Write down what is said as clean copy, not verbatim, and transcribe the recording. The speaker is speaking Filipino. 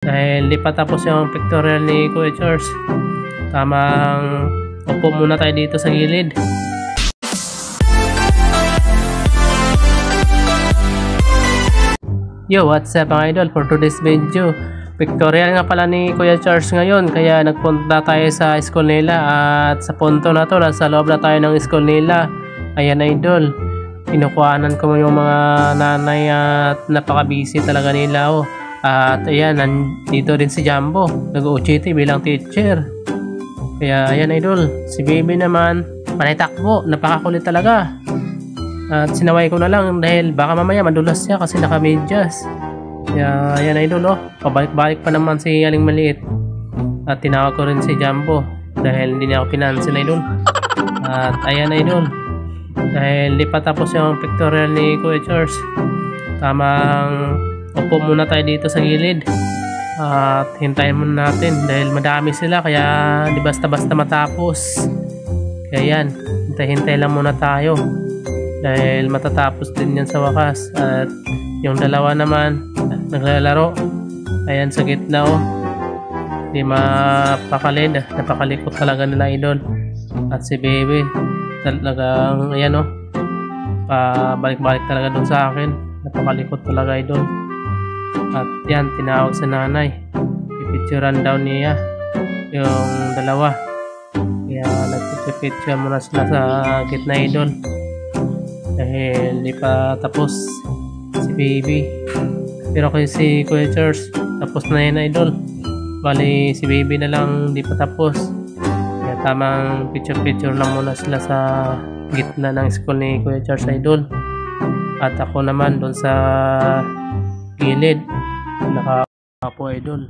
Dahil di pa tapos yung pictorial ni Kuya Charles, tamang upo muna tayo dito sa gilid. Yo, what's up mga idol? For today's video, pictorial nga pala ni Kuya Charles ngayon, kaya nagpunta tayo sa school nila. At sa punto na to, nasa loob na tayo ng school nila. Ayan idol, kinukuhanan ko yung mga nanay at napaka-busy talaga nila. At ayan, nandito din si Jumbo, nag-OJT bilang teacher. Kaya ayan idol, si Baby naman panay takbo, napakakulit talaga. At sinaway ko na lang dahil baka mamaya madulas siya kasi naka-medyas. Kaya ayan idol, pabalik-balik pa naman si Aling Maliit. At tinawag ko rin si Jumbo dahil hindi niya ako pinansin idol. At ayan idol, dahil di pa tapos yung pictorial ni Kuya Charles, tamang upo muna tayo dito sa gilid at hintayin muna natin dahil madami sila, kaya di basta-basta matapos. Kaya yan, hintay-hintay lang muna tayo dahil matatapos din yan sa wakas. At yung dalawa naman naglalaro, ayan sa gitna di mapakalid, napakalikot talaga nila idol. At si Baby talagang ayan pabalik-balik talaga dun sa akin, napakalikot talaga idol. At yan, tinawag sa nanay, pipicturan daw niya yung dalawa, kaya nagpipicture muna sila sa gitna idol dahil di pa tapos si Baby. Pero kay si Kuya Charles tapos na yan idol, bali si Baby na lang di pa tapos. Kaya tamang picture lang muna sila sa gitna ng school ni Kuya Charles idol. At ako naman doon sa gilid, nakapo idol.